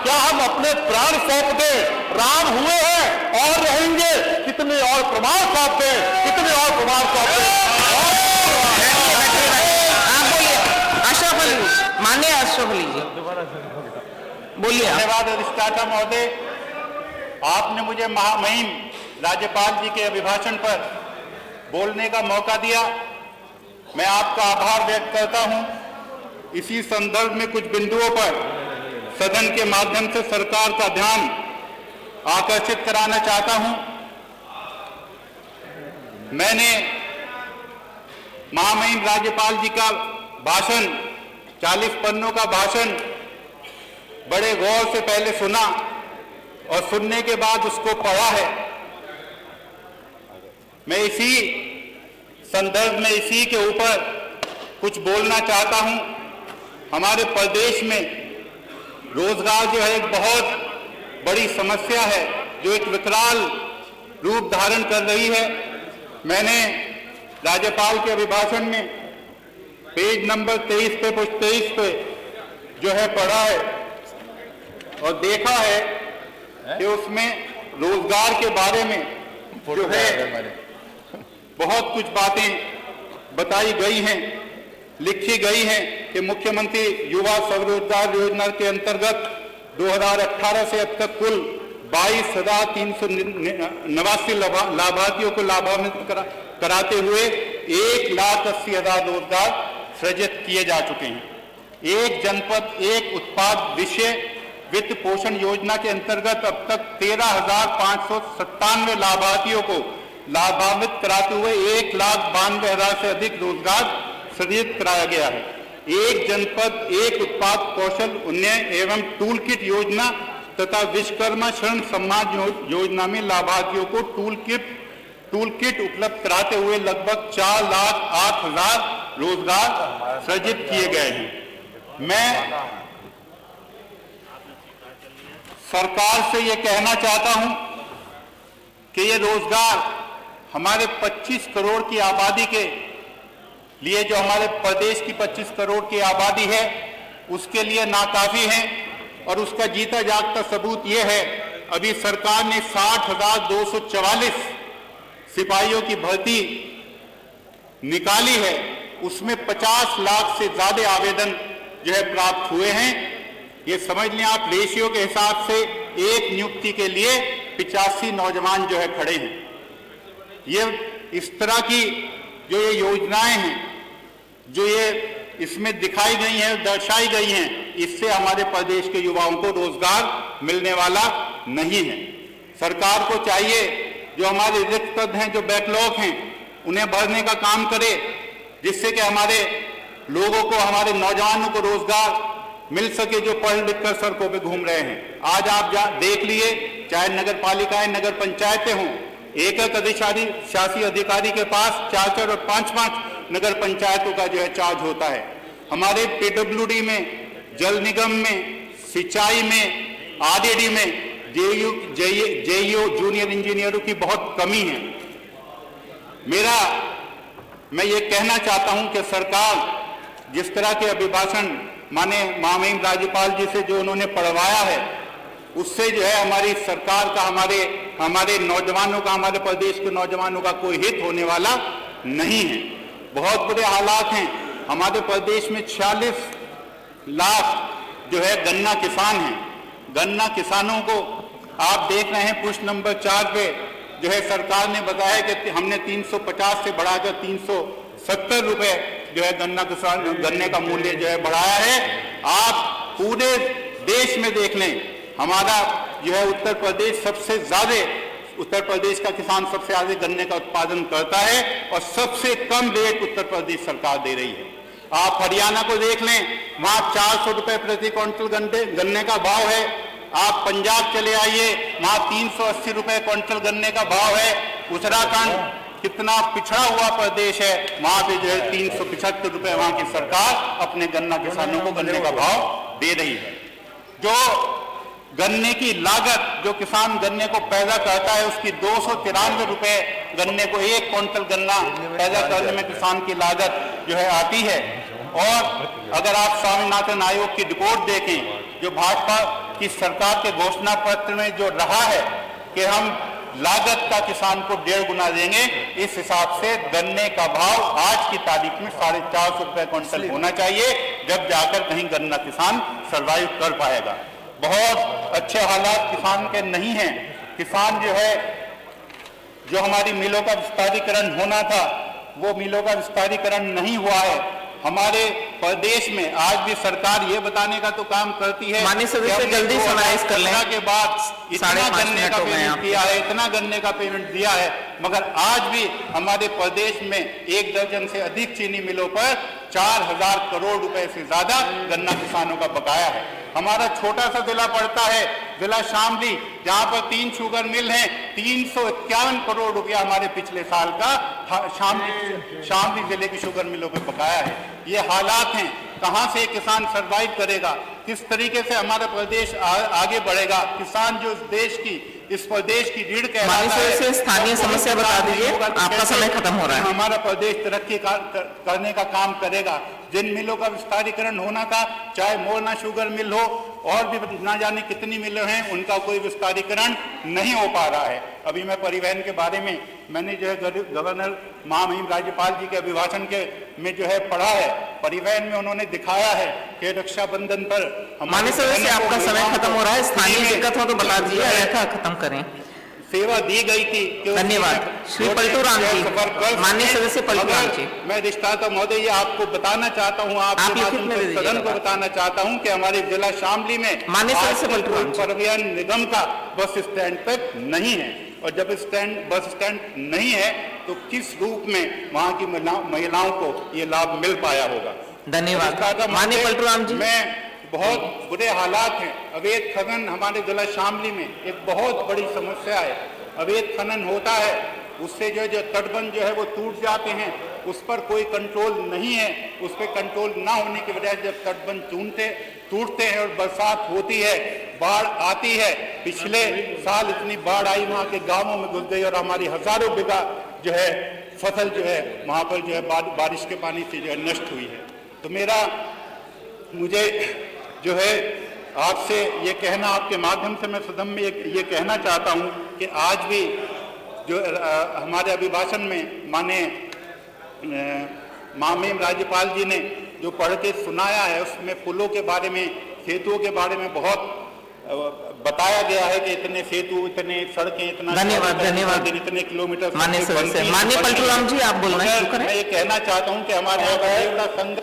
क्या हम अपने प्राण सौंप दें? राम हुए हैं और रहेंगे, कितने और प्रमाण सौंप दें, कितने और प्रमाण सौंप दें। अशरफ अली, माननीय अशरफ अली जी बोलिए। धन्यवाद अधिष्ठाता महोदय, आपने मुझे महामहिम राज्यपाल जी के अभिभाषण पर बोलने का मौका दिया। मैं आपका आभार व्यक्त करता हूं। इसी संदर्भ में कुछ बिंदुओं पर सदन के माध्यम से सरकार का ध्यान आकर्षित कराना चाहता हूं। मैंने महामहिम राज्यपाल जी का भाषण, 40 पन्नों का भाषण बड़े गौर से पहले सुना और सुनने के बाद उसको पढ़ा है। मैं इसी संदर्भ में इसी के ऊपर कुछ बोलना चाहता हूं। हमारे प्रदेश में रोजगार जो है एक बहुत बड़ी समस्या है, जो एक विकराल रूप धारण कर रही है। मैंने राज्यपाल के अभिभाषण में पेज नंबर 23 पे, पुष्प 23 पे जो है पढ़ा है और देखा है कि उसमें रोजगार के बारे में जो है बहुत कुछ बातें बताई गई हैं, लिखी गई हैं कि मुख्यमंत्री युवा स्वरोजगार योजना के अंतर्गत 2018 से अब तक कुल 22,389 लाभार्थियों को लाभान्वित कराते हुए 1,80,000 रोजगार सृजित किए जा चुके हैं। एक जनपद एक उत्पाद विषय वित्त पोषण योजना के अंतर्गत अब तक 13,597 लाभार्थियों को लाभान्वित कराते हुए 1,92,000 से अधिक रोजगार सृजित कराया गया है। एक जनपद एक उत्पाद कौशल उन्नयन एवं टूल किट योजना तथा विश्वकर्मा श्रम सम्मान योजना में लाभार्थियों को टूल किट उपलब्ध कराते हुए लगभग 4,08,000 रोजगार सृजित किए गए हैं। मैं सरकार से ये कहना चाहता हूं कि ये रोजगार हमारे 25 करोड़ की आबादी के लिए, जो हमारे प्रदेश की 25 करोड़ की आबादी है, उसके लिए नाकाफी है। और उसका जीता जागता सबूत ये है, अभी सरकार ने 60,244 सिपाहियों की भर्ती निकाली है, उसमें 50 लाख से ज्यादा आवेदन जो है प्राप्त हुए हैं। ये समझ लें आप, रेशियो के हिसाब से एक नियुक्ति के लिए 85 नौजवान जो है खड़े हैं। ये इस तरह की जो ये योजनाएं हैं, जो ये इसमें दिखाई गई हैं, दर्शाई गई हैं, इससे हमारे प्रदेश के युवाओं को रोजगार मिलने वाला नहीं है। सरकार को चाहिए जो हमारे रिक्त पद हैं, जो बैकलॉग हैं, उन्हें भरने का काम करे, जिससे कि हमारे लोगों को, हमारे नौजवानों को रोजगार मिल सके, जो पढ़ लिख कर सड़कों पर घूम रहे हैं। आज आप देख लिए, चाहे नगर पालिकाएं, नगर पंचायतें हों, एक शासी अधिकारी के पास 4 और 5 नगर पंचायतों का जो है चार्ज होता है। हमारे पीडब्ल्यूडी में, जल निगम में, सिंचाई में, आरडीडी में जेईओ जूनियर इंजीनियरों की बहुत कमी है। मैं ये कहना चाहता हूं कि सरकार जिस तरह के अभिभाषण माने महामहिम राज्यपाल जी से जो उन्होंने पढ़वाया है, उससे जो है हमारी सरकार का, हमारे नौजवानों का, हमारे प्रदेश के नौजवानों का कोई हित होने वाला नहीं है। बहुत बुरे हालात हैं। हमारे प्रदेश में 46 लाख जो है गन्ना किसान हैं। गन्ना किसानों को आप देख रहे हैं, पुष्प नंबर 4 पे जो है सरकार ने बताया कि हमने 350 से बढ़ाकर 370 रुपए जो है गन्ने का मूल्य जो है बढ़ाया है। आप पूरे देश में देख लें, हमारा जो है उत्तर प्रदेश सबसे ज्यादा, उत्तर प्रदेश का किसान सबसे ज्यादा गन्ने का उत्पादन करता है और सबसे कम रेट उत्तर प्रदेश सरकार दे रही है। आप हरियाणा को देख लें, वहां 400 रुपए प्रति क्विंटल गन्ने का भाव है। आप पंजाब चले आइए, वहां 380 रुपए क्विंटल गन्ने का भाव है। उत्तराखंड कितना पिछड़ा हुआ प्रदेश है, वहां पे जो है 375 रुपए वहां की सरकार अपने गन्ना किसानों को गन्ने का भाव दे रही है। जो गन्ने की लागत, जो किसान गन्ने को पैदा करता है, उसकी 293 रुपए गन्ने को, 1 क्विंटल गन्ना पैदा करने में किसान की लागत जो है आती है। और अगर आप स्वामीनाथन आयोग की रिपोर्ट देखें, जो भाजपा कि सरकार के घोषणा पत्र में जो रहा है कि हम लागत का किसान को 1.5 गुना देंगे, इस हिसाब से गन्ने का भाव आज की तारीख में 450 रुपए क्विंटल होना चाहिए, जब जाकर कहीं गन्ना किसान सर्वाइव कर पाएगा। बहुत अच्छे हालात किसान के नहीं हैं। किसान जो है, जो हमारी मिलों का विस्तारीकरण होना था, वो मिलों का विस्तारीकरण नहीं हुआ है। हमारे प्रदेश में आज भी सरकार ये बताने का तो काम करती है, माननीय सदस्य जल्दी समराइज कर लें। के बाद इतना गन्ने का पेमेंट किया है, इतना गन्ने का पेमेंट दिया है, मगर आज भी हमारे प्रदेश में 1 दर्जन से अधिक चीनी मिलों पर 4000 करोड़ रुपए से ज्यादा गन्ना किसानों का बकाया है। हमारा छोटा सा जिला पड़ता है, जिला शामली, जहां पर 3 शुगर मिल हैं, 351 करोड़ रुपया हमारे पिछले साल का शामली जिले की शुगर मिलों पे बकाया है। ये हालात हैं, कहां से किसान सरवाइव करेगा, किस तरीके से हमारा प्रदेश आगे बढ़ेगा। किसान जो इस प्रदेश की रीढ़ कहलाता है। स्थानीय समस्या बता दीजिए, आपका समय खत्म हो रहा है। हमारा प्रदेश तरक्की करने का काम करेगा। जिन मिलों का विस्तारीकरण होना था, चाहे मोरना शुगर मिल हो और भी ना जाने कितनी मिलें हैं, उनका कोई विस्तारीकरण नहीं हो पा रहा है। अभी मैं परिवहन के बारे में मैंने जो है गवर्नर महामहिम राज्यपाल जी के अभिभाषण में जो है पढ़ा है, परिवहन में उन्होंने दिखाया है कि रक्षाबंधन पर माननीय सदस्य आपका समय खत्म हो रहा है। स्थानीय दिक्कत हो तो बता दीजिए, अन्यथा खत्म करें। सेवा दी गई थी। धन्यवाद। श्री पलटू राम जी, माननीय सदस्य पलटू राम जी। मैं अधिष्ठाता महोदय ये आपको बताना चाहता हूँ, आपके माध्यम से सदन को बताना चाहता हूँ कि हमारे जिला शामली में माननीय सदस्य पलटू राम जी, परिवहन निगम का बस स्टैंड तक नहीं है, और जब बस स्टैंड नहीं है तो किस रूप में वहाँ की महिलाओं को ये लाभ मिल पाया होगा। धन्यवाद। माननीय पलटू राम जी, मैं बहुत बुरे हालात हैं। अवैध खनन हमारे जिला शामली में एक बहुत बड़ी समस्या है। अवैध खनन होता है, उससे जो तटबंध जो है वो टूट जाते हैं, उस पर कोई कंट्रोल नहीं है। उस पर कंट्रोल ना होने की वजह से जब तटबंध टूटते हैं और बरसात होती है, बाढ़ आती है, पिछले साल इतनी बाढ़ आई, वहाँ के गाँवों में घुस गई और हमारी हजारों बीघा जो है फसल जो है वहाँ पर जो है बारिश के पानी से जो है नष्ट हुई है। तो मुझे जो है आपसे ये कहना, आपके माध्यम से मैं सदन में ये कहना चाहता हूँ कि आज भी जो हमारे अभिभाषण में महामहिम राज्यपाल जी ने जो पढ़ के सुनाया है, उसमें पुलों के बारे में, सेतुओं के बारे में बहुत बताया गया है कि इतने सेतु, इतने सड़कें, इतना धन्यवाद इतने किलोमीटर। माननीय पलटू राम जी, आप बोलना शुरू करें। मैं ये कहना चाहता हूँ कि हमारे यहाँ संघ